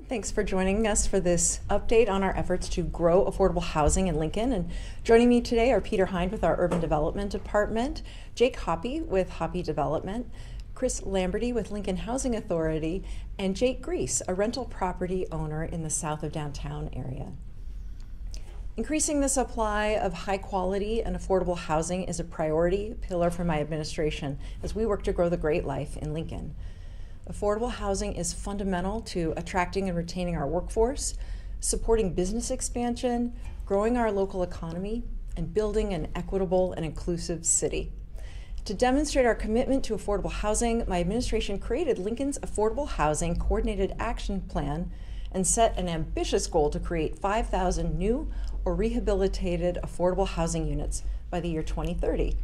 Thanks for joining us for this update on our efforts to grow affordable housing in Lincoln. And joining me today are Peter Hind with our Urban Development Department, Jake Hoppe with Hoppe Development, Chris Lamberty with Lincoln Housing Authority, and Jake Grease, a rental property owner in the south of downtown area. Increasing the supply of high quality and affordable housing is a priority pillar for my administration as we work to grow the great life in Lincoln. Affordable housing is fundamental to attracting and retaining our workforce, supporting business expansion, growing our local economy, and building an equitable and inclusive city. To demonstrate our commitment to affordable housing, my administration created Lincoln's Affordable Housing Coordinated Action Plan and set an ambitious goal to create 5,000 new or rehabilitated affordable housing units by the year 2030.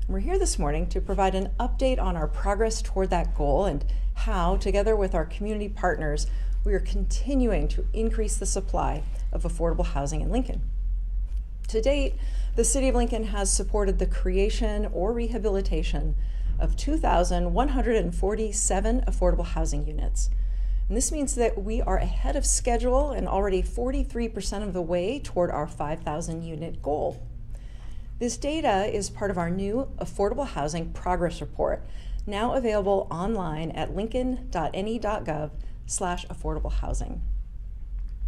And we're here this morning to provide an update on our progress toward that goal and how, together with our community partners, we are continuing to increase the supply of affordable housing in Lincoln. To date, the City of Lincoln has supported the creation or rehabilitation of 2,147 affordable housing units. And this means that we are ahead of schedule and already 43% of the way toward our 5,000 unit goal. This data is part of our new Affordable Housing Progress Report, now available online at lincoln.ne.gov/affordable housing.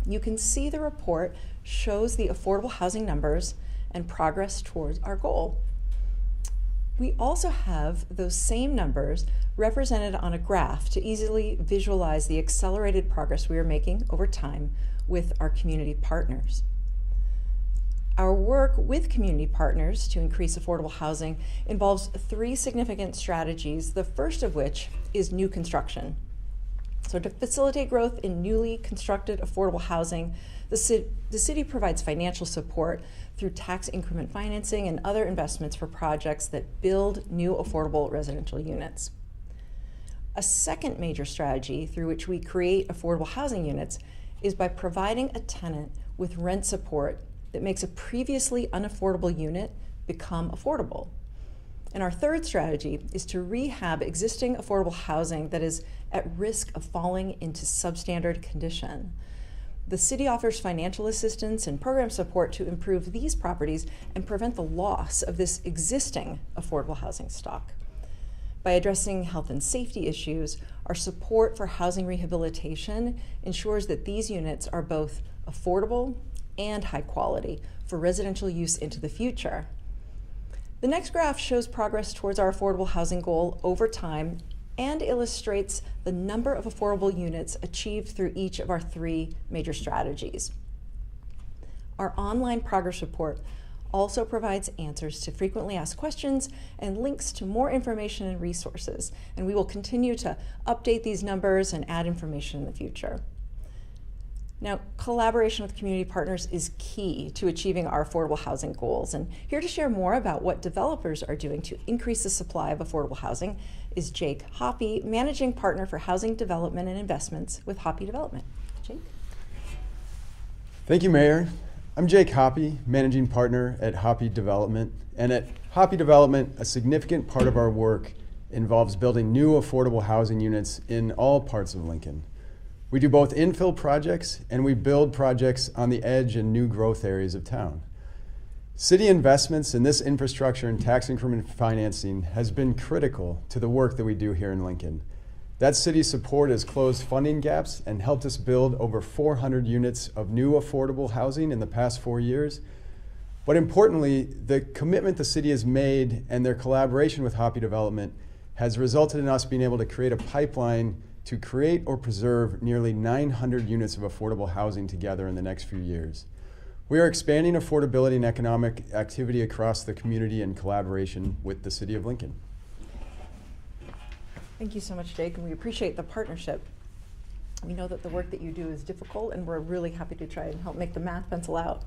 You can see the report shows the affordable housing numbers and progress towards our goal. We also have those same numbers represented on a graph to easily visualize the accelerated progress we are making over time with our community partners. Our work with community partners to increase affordable housing involves three significant strategies, the first of which is new construction. So to facilitate growth in newly constructed affordable housing, the city provides financial support through tax increment financing and other investments for projects that build new affordable residential units. A second major strategy through which we create affordable housing units is by providing a tenant with rent support that makes a previously unaffordable unit become affordable. And our third strategy is to rehab existing affordable housing that is at risk of falling into substandard condition. The city offers financial assistance and program support to improve these properties and prevent the loss of this existing affordable housing stock. By addressing health and safety issues, our support for housing rehabilitation ensures that these units are both affordable and high quality for residential use into the future. The next graph shows progress towards our affordable housing goal over time and illustrates the number of affordable units achieved through each of our three major strategies. Our online progress report also provides answers to frequently asked questions and links to more information and resources, and we will continue to update these numbers and add information in the future. Now, collaboration with community partners is key to achieving our affordable housing goals. And here to share more about what developers are doing to increase the supply of affordable housing is Jake Hoppe, Managing Partner for Housing Development and Investments with Hoppe Development. Jake? Thank you, Mayor. I'm Jake Hoppe, Managing Partner at Hoppe Development. And at Hoppe Development, a significant part of our work involves building new affordable housing units in all parts of Lincoln. We do both infill projects and we build projects on the edge in new growth areas of town. City investments in this infrastructure and tax increment financing has been critical to the work that we do here in Lincoln. That city support has closed funding gaps and helped us build over 400 units of new affordable housing in the past 4 years. But importantly, the commitment the city has made and their collaboration with Hoppe Development has resulted in us being able to create a pipeline to create or preserve nearly 900 units of affordable housing together in the next few years. We are expanding affordability and economic activity across the community in collaboration with the City of Lincoln. Thank you so much, Jake, and we appreciate the partnership. We know that the work that you do is difficult, and we're really happy to try and help make the math pencil out.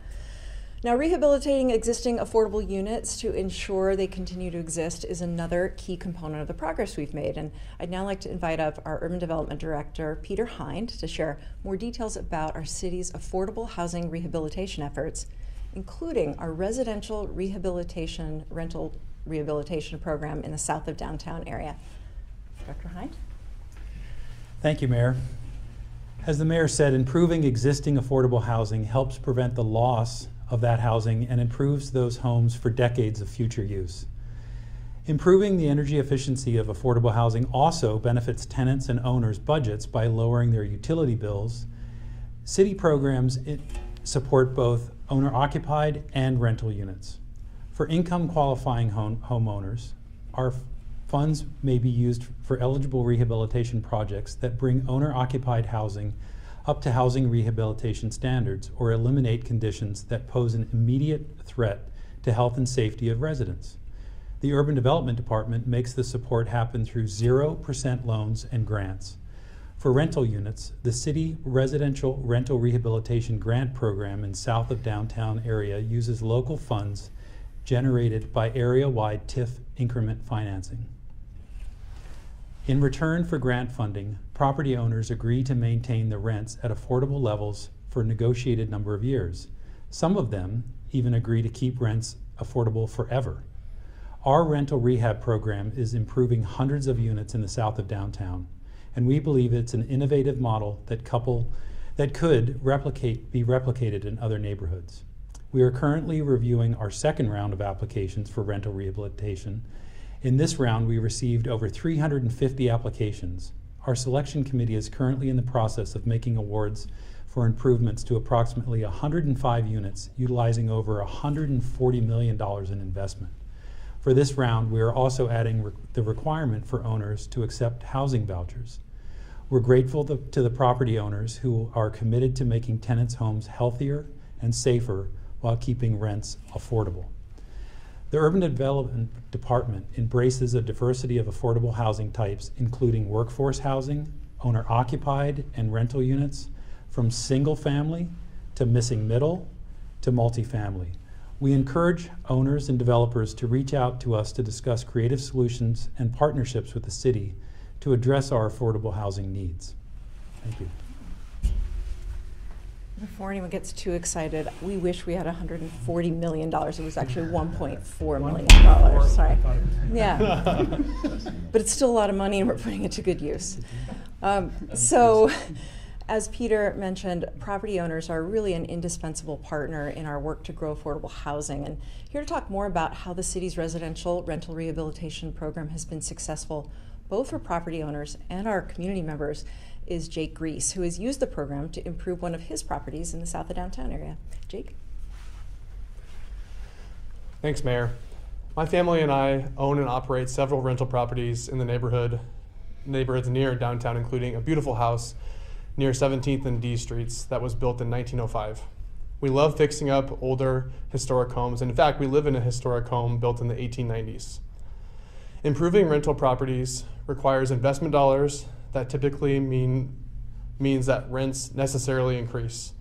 Now, rehabilitating existing affordable units to ensure they continue to exist is another key component of the progress we've made. And I'd now like to invite up our Urban Development Director, Peter Hind, to share more details about our city's affordable housing rehabilitation efforts, including our residential rehabilitation, rental rehabilitation program in the south of downtown area. Dr. Hind? Thank you, Mayor. As the mayor said, improving existing affordable housing helps prevent the loss of that housing and improves those homes for decades of future use. Improving the energy efficiency of affordable housing also benefits tenants and owners' budgets by lowering their utility bills. City programs support both owner-occupied and rental units. For income-qualifying homeowners, our funds may be used for eligible rehabilitation projects that bring owner-occupied housing up to housing rehabilitation standards or eliminate conditions that pose an immediate threat to health and safety of residents. The Urban Development Department makes the support happen through 0% loans and grants. For rental units, the City Residential Rental Rehabilitation Grant Program in south of downtown area uses local funds generated by area-wide TIF increment financing. In return for grant funding, property owners agree to maintain the rents at affordable levels for a negotiated number of years. Some of them even agree to keep rents affordable forever. Our rental rehab program is improving hundreds of units in the south of downtown, and we believe it's an innovative model that could be replicated in other neighborhoods. We are currently reviewing our second round of applications for rental rehabilitation. In this round, we received over 350 applications. Our selection committee is currently in the process of making awards for improvements to approximately 105 units, utilizing over $140 million in investment. For this round, we are also adding the requirement for owners to accept housing vouchers. We're grateful to the property owners who are committed to making tenants' homes healthier and safer while keeping rents affordable. The Urban Development Department embraces a diversity of affordable housing types, including workforce housing, owner-occupied and rental units, from single family to missing middle to multifamily. We encourage owners and developers to reach out to us to discuss creative solutions and partnerships with the city to address our affordable housing needs. Thank you. Before anyone gets too excited, we wish we had $140 million. It was actually $1.4 million. Sorry. Yeah. But it's still a lot of money, and we're putting it to good use. So, as Peter mentioned, property owners are really an indispensable partner in our work to grow affordable housing. And here to talk more about how the city's residential rental rehabilitation program has been successful, both for property owners and our community members, is Jake Grease, who has used the program to improve one of his properties in the south of downtown area. Jake? Thanks, Mayor. My family and I own and operate several rental properties in the neighborhoods near downtown, including a beautiful house near 17th and D Streets that was built in 1905. We love fixing up older historic homes, and in fact, we live in a historic home built in the 1890s. Improving rental properties requires investment dollars that typically means that rents necessarily increase.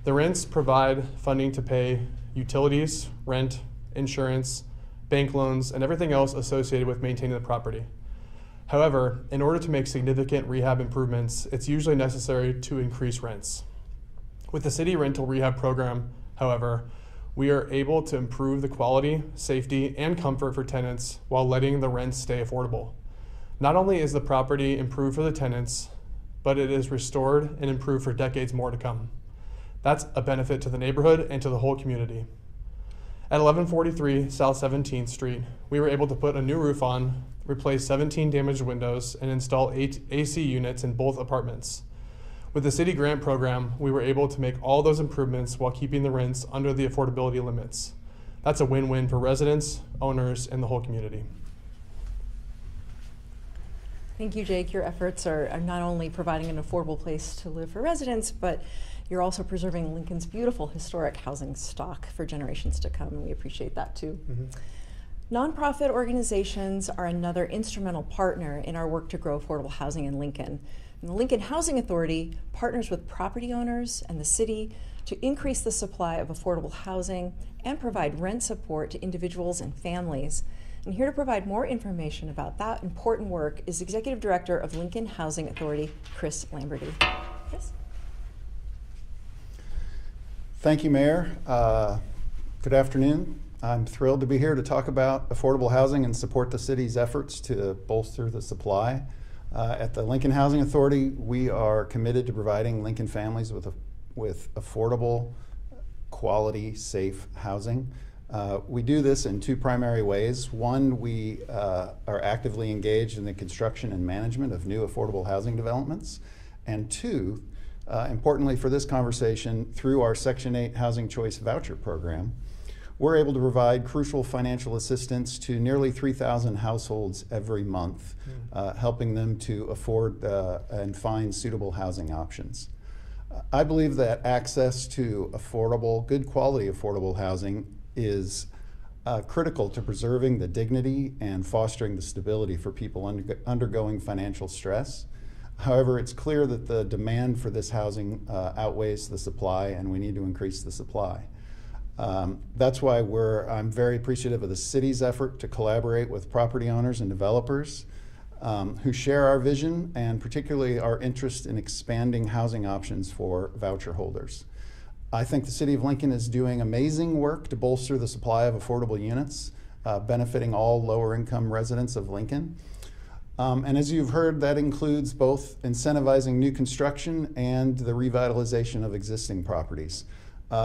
The rents provide funding to pay utilities, rent, insurance, bank loans, and everything else associated with maintaining the property. However, in order to make significant rehab improvements, it's usually necessary to increase rents. With the city rental rehab program, however, we are able to improve the quality, safety, and comfort for tenants while letting the rents stay affordable. Not only is the property improved for the tenants, but it is restored and improved for decades more to come. That's a benefit to the neighborhood and to the whole community. At 1143 South 17th Street, we were able to put a new roof on, replace 17 damaged windows, and install 8 AC units in both apartments. With the city grant program, we were able to make all those improvements while keeping the rents under the affordability limits. That's a win-win for residents, owners, and the whole community. Thank you, Jake. Your efforts are not only providing an affordable place to live for residents, but you're also preserving Lincoln's beautiful historic housing stock for generations to come, and we appreciate that too. Mm-hmm. Nonprofit organizations are another instrumental partner in our work to grow affordable housing in Lincoln. And the Lincoln Housing Authority partners with property owners and the city to increase the supply of affordable housing and provide rent support to individuals and families. And here to provide more information about that important work is Executive Director of Lincoln Housing Authority, Chris Lamberty. Chris? Thank you, Mayor. Good afternoon. I'm thrilled to be here to talk about affordable housing and support the city's efforts to bolster the supply At the Lincoln Housing Authority, we are committed to providing Lincoln families with affordable, quality, safe housing. We do this in two primary ways. One, we are actively engaged in the construction and management of new affordable housing developments. And two, importantly for this conversation, through our Section 8 Housing Choice Voucher Program, we're able to provide crucial financial assistance to nearly 3,000 households every month, helping them to afford and find suitable housing options. I believe that access to affordable, good quality affordable housing is critical to preserving the dignity and fostering the stability for people undergoing financial stress. However, it's clear that the demand for this housing outweighs the supply, and we need to increase the supply. That's why I'm very appreciative of the city's effort to collaborate with property owners and developers who share our vision, and particularly our interest in expanding housing options for voucher holders. I think the City of Lincoln is doing amazing work to bolster the supply of affordable units, benefiting all lower income residents of Lincoln. And as you've heard, that includes both incentivizing new construction and the revitalization of existing properties.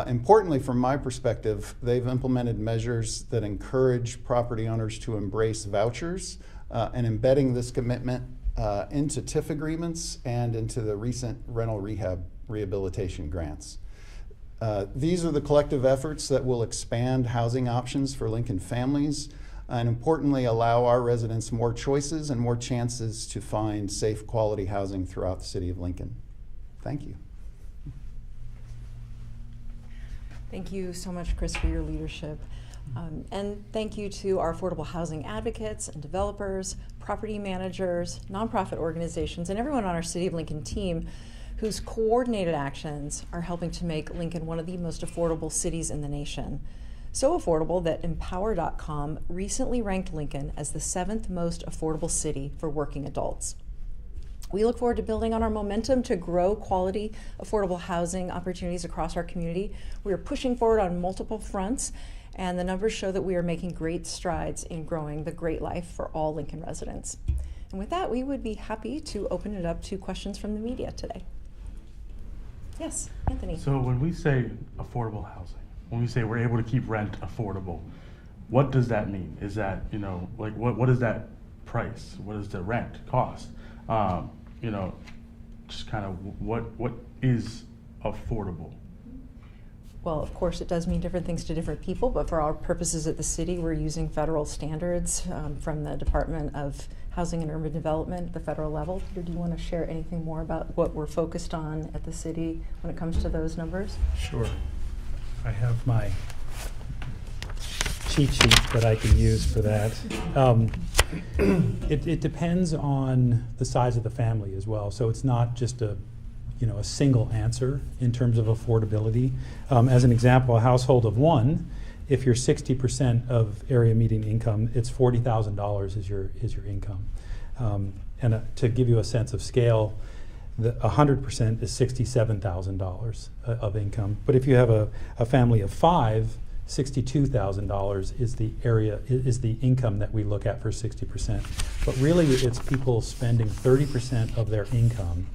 Importantly, from my perspective, they've implemented measures that encourage property owners to embrace vouchers and embedding this commitment into TIF agreements and into the recent rental rehabilitation grants. These are the collective efforts that will expand housing options for Lincoln families and importantly allow our residents more choices and more chances to find safe, quality housing throughout the City of Lincoln. Thank you. Thank you so much, Chris, for your leadership. And thank you to our affordable housing advocates and developers, property managers, nonprofit organizations, and everyone on our City of Lincoln team whose coordinated actions are helping to make Lincoln one of the most affordable cities in the nation. So affordable that Empower.com recently ranked Lincoln as the 7th most affordable city for working adults. We look forward to building on our momentum to grow quality, affordable housing opportunities across our community. We are pushing forward on multiple fronts, and the numbers show that we are making great strides in growing the great life for all Lincoln residents. And with that, we would be happy to open it up to questions from the media today. Yes, Anthony. So when we say affordable housing, when we say we're able to keep rent affordable, what does that mean? Is that, like what is that price? What does the rent cost? Just kind of what is affordable? Well, of course, it does mean different things to different people, but for our purposes at the city, we're using federal standards from the Department of Housing and Urban Development at the federal level. Peter, do you want to share anything more about what we're focused on at the city when it comes to those numbers? Sure. I have my cheat sheet that I can use for that. It depends on the size of the family as well. So it's not just a single answer in terms of affordability. As an example, a household of one, if you're 60% of area median income, it's $40,000 is your income. And to give you a sense of scale, 100% is $67,000 of income. But if you have a family of five, $62,000 is the income that we look at for 60%. But really, it's people spending 30% of their income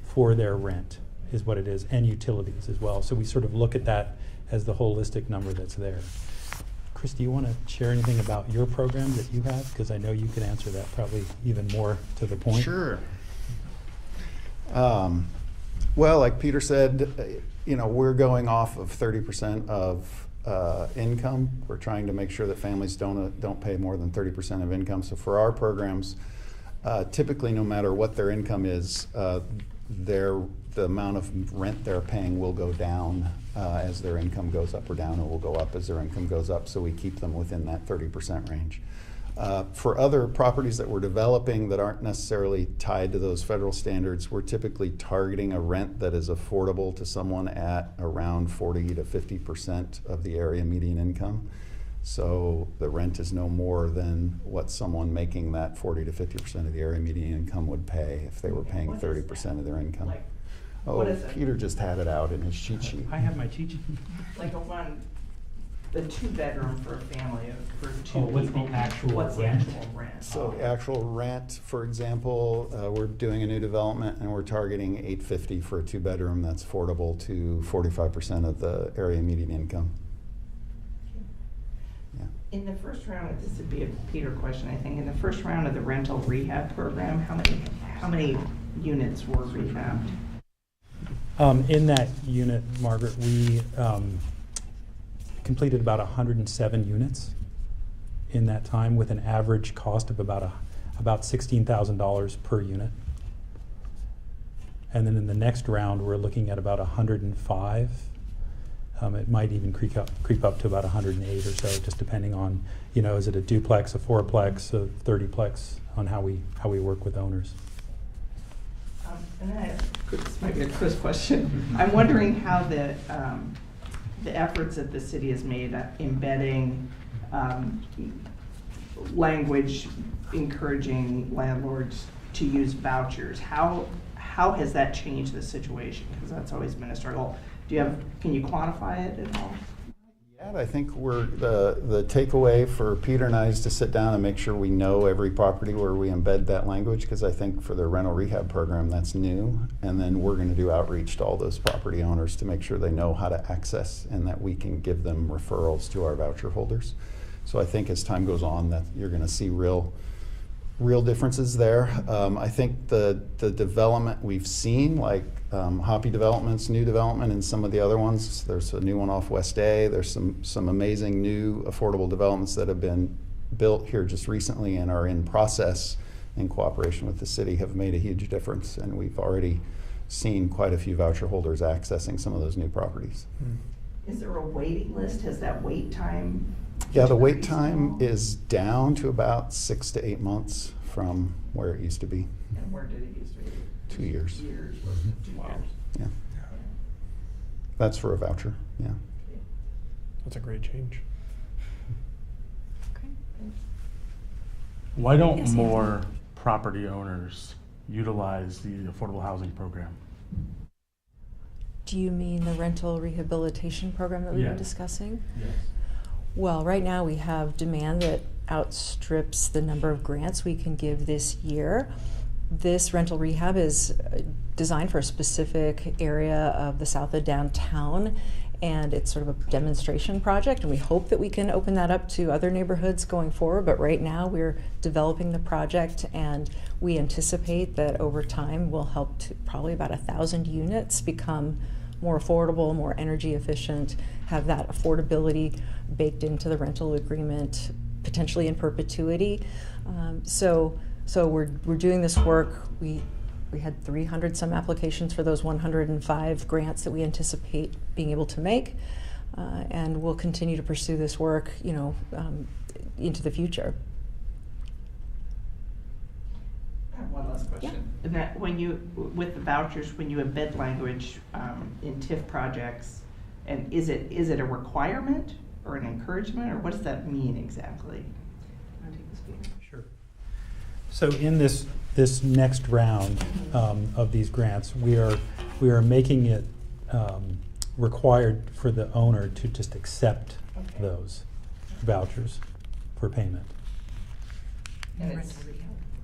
for their rent is what it is, and utilities as well. So we sort of look at that as the holistic number that's there. Chris, do you want to share anything about your program that you have? Because I know you can answer that probably even more to the point. Sure. Well, like Peter said, we're going off of 30% of income. We're trying to make sure that families don't pay more than 30% of income. So for our programs, typically no matter what their income is, the amount of rent they're paying will go down as their income goes up or down, or will go up as their income goes up, so we keep them within that 30% range. For other properties that we're developing that aren't necessarily tied to those federal standards, we're typically targeting a rent that is affordable to someone at around 40 to 50% of the area median income. So the rent is no more than what someone making that 40 to 50% of the area median income would pay if they were paying 30% of their income. Oh, Peter just had it out in his cheat sheet. I have my cheat sheet. Like a one the 2-bedroom for a family for 2 Oh, what's the people, actual what's the rent? actual rent? So the actual rent, for example, we're doing a new development and we're targeting $850 for a 2-bedroom that's affordable to 45% of the area median income. Yeah. In the first round, this would be a Peter question, I think. In the first round of the rental rehab program, how many units were rehabbed? In that unit, Margaret, we completed about 107 units in that time with an average cost of about $16,000 per unit. And then in the next round, we're looking at about 105. It might even creep up to about 108 or so, just depending on, is it a duplex, a fourplex, a 30plex, on how we work with owners. And then this might be a Chris question. I'm wondering how the efforts that the city has made at embedding language encouraging landlords to use vouchers. How has that changed the situation? Because that's always been a struggle. Can you quantify it at all? Yeah, I think the takeaway for Peter and I is to sit down and make sure we know every property where we embed that language, because I think for the rental rehab program that's new, and then we're going to do outreach to all those property owners to make sure they know how to access and that we can give them referrals to our voucher holders. So I think as time goes on that you're going to see real differences there. I think the development we've seen, like Hoppy Development's new development and some of the other ones, there's a new one off West A, there's some amazing new affordable developments that have been built here just recently and are in process in cooperation with the city, have made a huge difference, and we've already seen quite a few voucher holders accessing some of those new properties. Is there a waiting list? Has that wait time? Yeah, the wait decreased time at all? is down to about 6 to 8 months from where it used to be. And where did it used to be? 2 years. Years. 2 years. Yeah. That's for a voucher, yeah. That's a great change. Okay. Why don't Yes, more property owners utilize the affordable housing program? Do you mean the rental rehabilitation program that we've been Yes. discussing? Yes. Well, right now we have demand that outstrips the number of grants we can give this year. This rental rehab is designed for a specific area of the south of downtown, and it's sort of a demonstration project, and we hope that we can open that up to other neighborhoods going forward. But right now we're developing the project, and we anticipate that over time will help to probably about 1,000 units become more affordable, more energy efficient, have that affordability baked into the rental agreement, potentially in perpetuity. So we're doing this work. We had 300 some applications for those 105 grants that we anticipate being able to make, and we'll continue to pursue this work, into the future. I have one last question. And that with the vouchers, when you embed language in TIF projects, and is it a requirement or an encouragement, or what does that mean exactly? I'll take this, Peter. Sure. So in this next round of these grants, we are making it required for the owner to just accept those vouchers for payment. And it's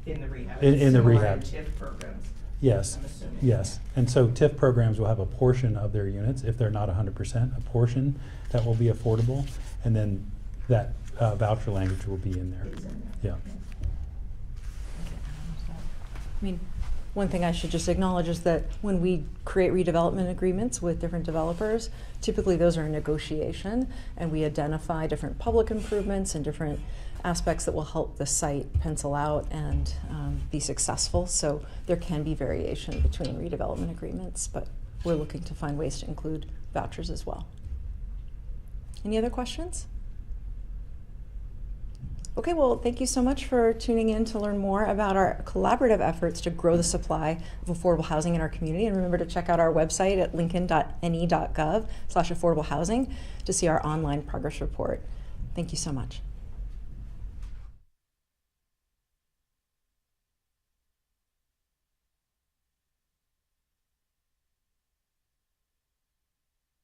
in the rehab. In It's the similar rehab. to TIF programs. Yes, I'm assuming. yes. And so TIF programs will have a portion of their units, if they're not 100%, a portion that will be affordable, and then that voucher language will be in there. Is in Yeah. there. I mean, one thing I should just acknowledge is that when we create redevelopment agreements with different developers, typically those are in negotiation, and we identify different public improvements and different aspects that will help the site pencil out and be successful. So there can be variation between redevelopment agreements, but we're looking to find ways to include vouchers as well. Any other questions? Okay, well, thank you so much for tuning in to learn more about our collaborative efforts to grow the supply of affordable housing in our community. And remember to check out our website at lincoln.ne.gov/affordable housing to see our online progress report. Thank you so much.